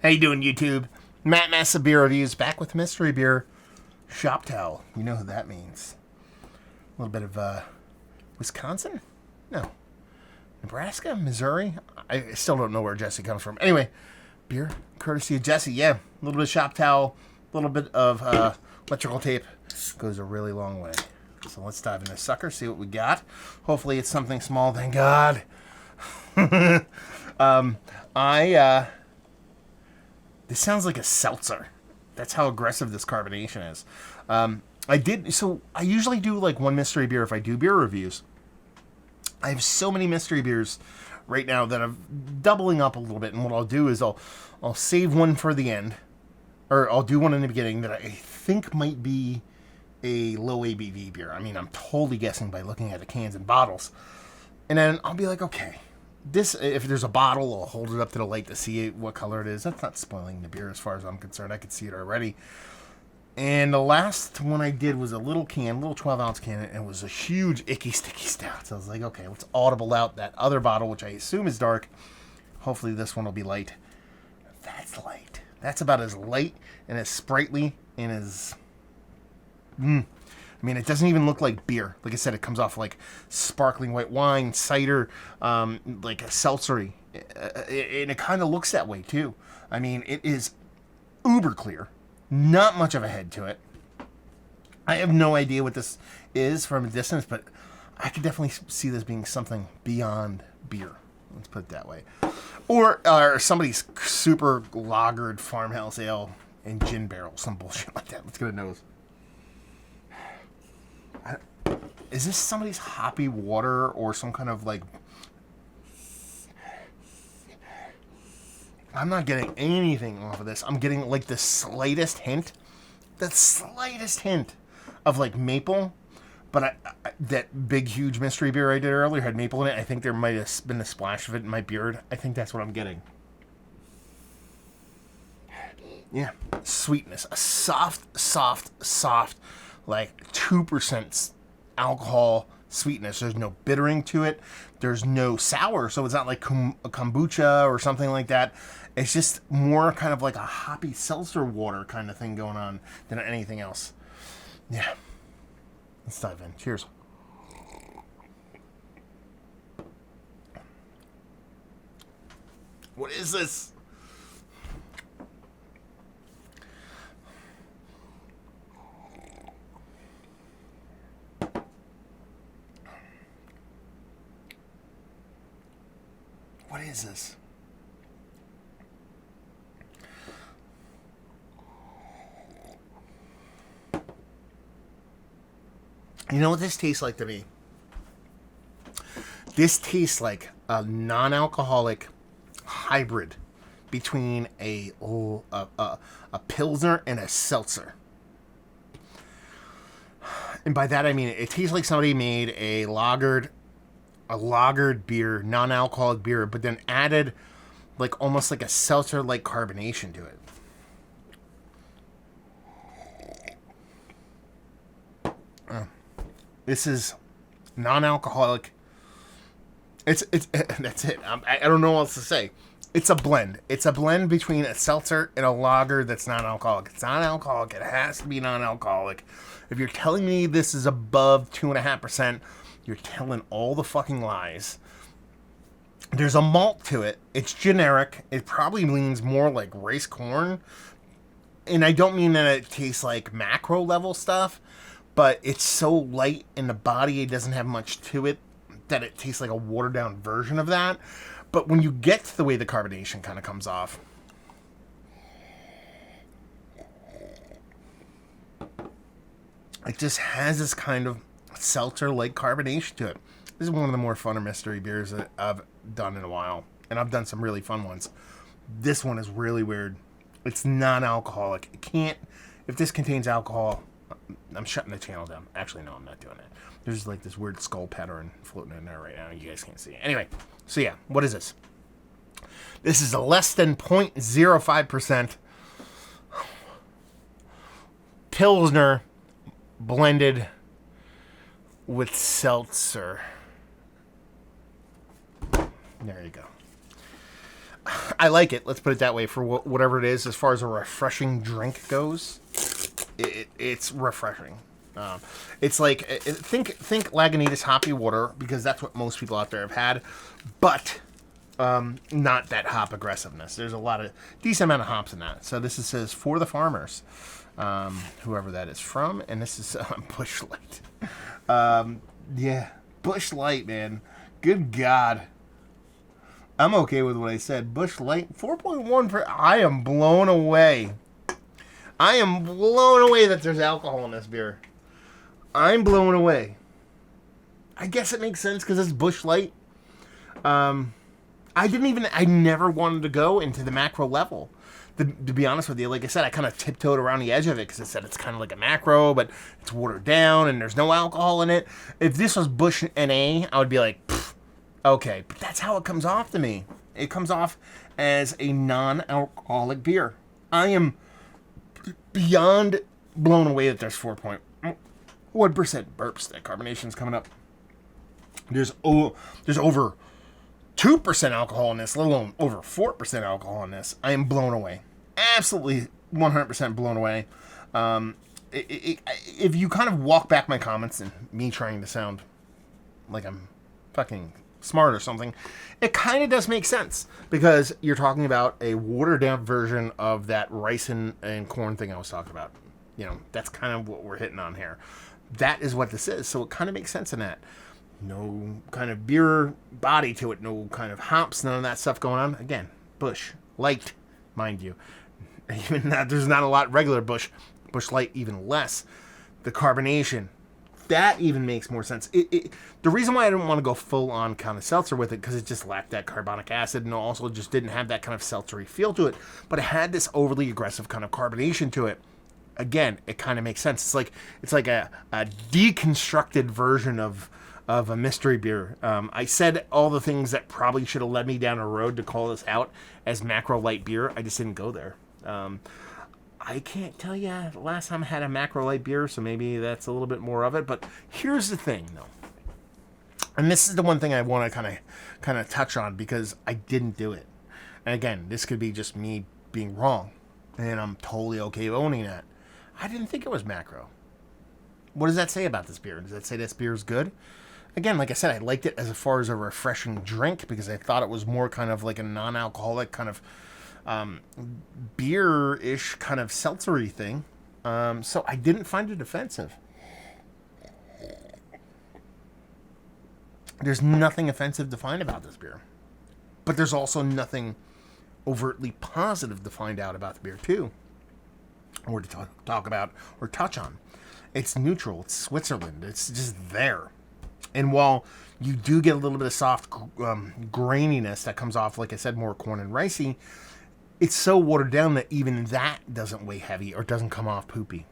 How you doing, YouTube? Matt Massa Beer Reviews back with mystery beer shop towel. You know who that means. A little bit of Wisconsin? No. Nebraska? Missouri? I still don't know where Jesse comes from. Anyway, beer courtesy of Jesse. Yeah, a little bit of shop towel, a little bit of electrical tape. Goes a really long way. So let's dive into this sucker, see what we got. Hopefully it's something small, thank God. This sounds like a seltzer. That's how aggressive this carbonation is. I usually do like one mystery beer if I do beer reviews. I have so many mystery beers right now that I'm doubling up a little bit, and what I'll do is I'll save one for the end, or I'll do one in the beginning that I think might be a low ABV beer. I mean, I'm totally guessing by looking at the cans and bottles. And then I'll be like, okay, this, if there's a bottle, I'll hold it up to the light to see what color it is. That's not spoiling the beer as far as I'm concerned. I could see it already. And the last one I did was a little 12-ounce can, and it was a huge icky sticky stout. So I was like, okay, let's audible out that other bottle, which I assume is dark. Hopefully this one will be light. That's light. That's about as light and as sprightly and as... I mean, it doesn't even look like beer. Like I said, it comes off like sparkling white wine, cider, like a seltzery. And it kind of looks that way, too. I mean, it is uber clear. Not much of a head to it. I have no idea what this is from a distance, but I could definitely see this being something beyond beer. Let's put it that way. Or somebody's super lagered farmhouse ale and gin barrel. Some bullshit like that. Let's get a nose. Is this somebody's hoppy water or some kind of like... I'm not getting anything off of this. I'm getting like the slightest hint of like maple. But that big, huge mystery beer I did earlier had maple in it. I think there might have been a splash of it in my beard. I think that's what I'm getting. Yeah. Sweetness. A soft, like 2% alcohol sweetness. There's no bittering to it. There's no sour, so it's not like a kombucha or something like that. It's just more kind of like a hoppy seltzer water kind of thing going on than anything else. Yeah. Let's dive in. Cheers. What is this? What is this? You know what this tastes like to me? This tastes like a non-alcoholic hybrid between a Pilsner and a seltzer. And by that I mean it tastes like somebody made a lagered beer, non-alcoholic beer, but then added like almost like a seltzer-like carbonation to it. This is non-alcoholic. It's that's it. I don't know what else to say. It's a blend. It's a blend between a seltzer and a lager that's non-alcoholic. It's non-alcoholic. It has to be non-alcoholic. If you're telling me this is above 2.5%, you're telling all the fucking lies. There's a malt to it. It's generic. It probably leans more like rice corn. And I don't mean that it tastes like macro level stuff, but it's so light in the body, it doesn't have much to it, that it tastes like a watered down version of that. But when you get to the way the carbonation kind of comes off, it just has this kind of seltzer-like carbonation to it. This is one of the more funner mystery beers that I've done in a while. And I've done some really fun ones. This one is really weird. It's non-alcoholic. It can't... If this contains alcohol, I'm shutting the channel down. Actually, no, I'm not doing it. There's like this weird skull pattern floating in there right now. You guys can't see it. Anyway, so yeah, what is this? This is a less than 0.05% Pilsner blended with seltzer. There you go. I like it. Let's put it that way. For whatever it is, as far as a refreshing drink goes, it's refreshing. It's like think Lagunitas hoppy water, because that's what most people out there have had, but not that hop aggressiveness. There's a lot of decent amount of hops in that. So this says for the farmers, whoever that is from, and this is Busch Light. Yeah, Busch Light, man. Good God. I'm okay with what I said. Busch Light, 4.1 per... I am blown away. I am blown away that there's alcohol in this beer. I'm blown away. I guess it makes sense because it's Busch Light. I never wanted to go into the macro level. To be honest with you, like I said, I kind of tiptoed around the edge of it because I said it's kind of like a macro, but it's watered down and there's no alcohol in it. If this was Busch NA, I would be like, okay. But that's how it comes off to me. It comes off as a non-alcoholic beer. I am beyond blown away that there's 4.1% burps. That carbonation's coming up. There's over 2% alcohol in this, let alone over 4% alcohol in this. I am blown away. Absolutely 100% blown away. If you kind of walk back my comments and me trying to sound like I'm fucking smart or something, it kind of does make sense, because you're talking about a watered down version of that rice and corn thing I was talking about. You know, that's kind of what we're hitting on here. That is what this is. So it kind of makes sense in that. No kind of beer body to it. No kind of hops. None of that stuff going on. Again, Busch Light, mind you. Even that, there's not a lot regular Busch Light, even less. The carbonation, that even makes more sense. The reason why I didn't want to go full on kind of seltzer with it, because it just lacked that carbonic acid and also just didn't have that kind of seltzery feel to it. But it had this overly aggressive kind of carbonation to it. Again, it kind of makes sense. It's like a deconstructed version of a mystery beer. I said all the things that probably should have led me down a road to call this out as macro light beer. I just didn't go there. I can't tell you the last time I had a macro light beer, so maybe that's a little bit more of it. But here's the thing, though. And this is the one thing I want to kind of touch on, because I didn't do it. And again, this could be just me being wrong, and I'm totally okay owning that. I didn't think it was macro. What does that say about this beer? Does that say this beer is good? Again, like I said, I liked it as far as a refreshing drink, because I thought it was more kind of like a non-alcoholic kind of beer-ish kind of seltzery thing. So I didn't find it offensive. There's nothing offensive to find about this beer. But there's also nothing overtly positive to find out about the beer, too. Or to talk about or touch on. It's neutral. It's Switzerland. It's just there. And while you do get a little bit of soft graininess that comes off, like I said, more corn and ricey, it's so watered down that even that doesn't weigh heavy or doesn't come off poopy.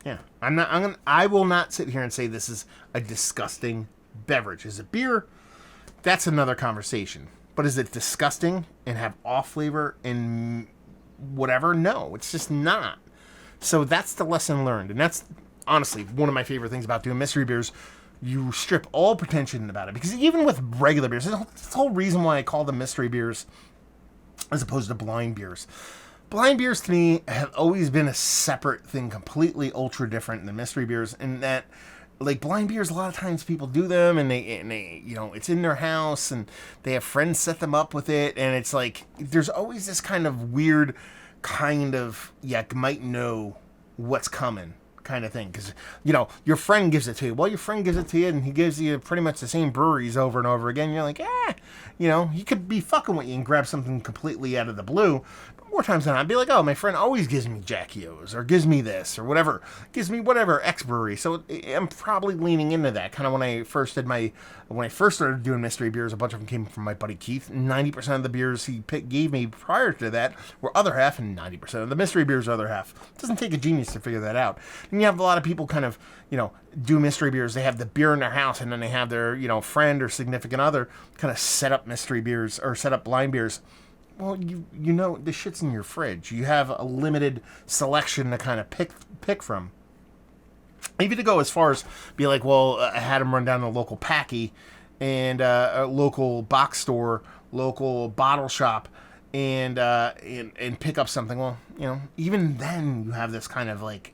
Yeah, I will not sit here and say this is a disgusting beverage. Is it beer? That's another conversation. But is it disgusting and have off flavor and whatever? No, it's just not. So that's the lesson learned. And that's honestly one of my favorite things about doing mystery beers. You strip all pretension about it. Because even with regular beers, that's the whole reason why I call them mystery beers as opposed to blind beers. Blind beers to me have always been a separate thing, completely ultra different than mystery beers, in that, like, blind beers, a lot of times people do them and they you know, it's in their house and they have friends set them up with it, and it's like there's always this kind of weird kind of, you might know what's coming kind of thing, because, you know, your friend gives it to you. Well, your friend gives it to you and he gives you pretty much the same breweries over and over again. You're like, you know, he could be fucking with you and grab something completely out of the blue. But more times than not, I'd be like, oh, my friend always gives me Jackie O's or gives me this or whatever, gives me whatever X brewery. So I'm probably leaning into that. Kind of when I first started doing mystery beers, a bunch of them came from my buddy Keith. 90% of the beers he gave me prior to that were other half, and 90% of the mystery beers are other half. It doesn't take a genius to figure that out. And you have a lot of people kind of, you know, do mystery beers. They have the beer in their house, and then they have their, you know, friend or significant other kind of set up mystery beers or set up blind beers. Well, you know, the shit's in your fridge. You have a limited selection to kind of pick from. Even to go as far as be like, well, I had them run down the local Packy, and a local box store, local bottle shop, and pick up something. Well, even then you have this kind of like,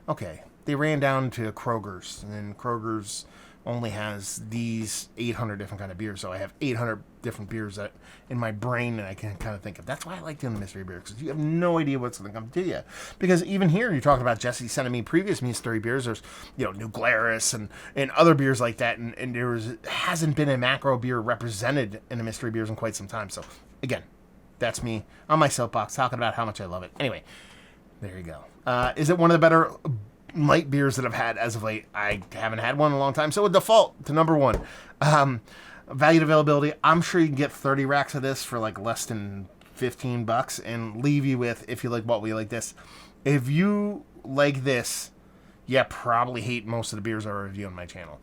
okay, they ran down to Kroger's, and Kroger's only has these 800 different kind of beers, so I have 800 different beers that in my brain, and I can kind of think of. That's why I like doing the mystery beer, because you have no idea what's going to come to you. Because even here, you're talking about Jesse sending me previous mystery beers. There's New Glarus and other beers like that, and hasn't been a macro beer represented in the mystery beers in quite some time. So again, that's me on my soapbox talking about how much I love it. Anyway, there you go. Is it one of the better light beers that I've had as of late? I haven't had one in a long time, so a default to number one. Value to availability, I'm sure you can get 30 racks of this for like less than $15 and leave you with, if you like what we like this. If you like this, probably hate most of the beers I review on my channel.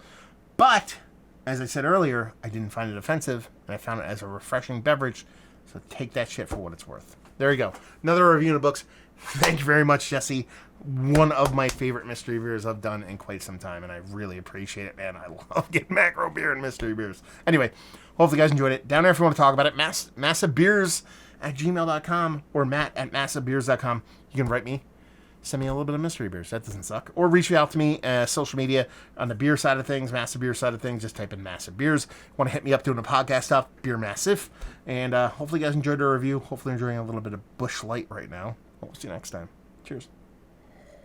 But as I said earlier, I didn't find it offensive, and I found it as a refreshing beverage. So take that shit for what it's worth. There you go. Another review in the books. Thank you very much, Jesse. One of my favorite mystery beers I've done in quite some time, and I really appreciate it, man. I love getting macro beer and mystery beers. Anyway, hopefully you guys enjoyed it. Down there if you want to talk about it, massivebeers@gmail.com or matt@massivebeers.com. You can write me. Send me a little bit of mystery beers. That doesn't suck. Or reach out to me, social media, on the beer side of things, Massive Beer side of things. Just type in Massive Beers. Want to hit me up doing the podcast stuff, Beer Massive. And hopefully you guys enjoyed the review. Hopefully enjoying a little bit of Busch Light right now. We'll see you next time. Cheers.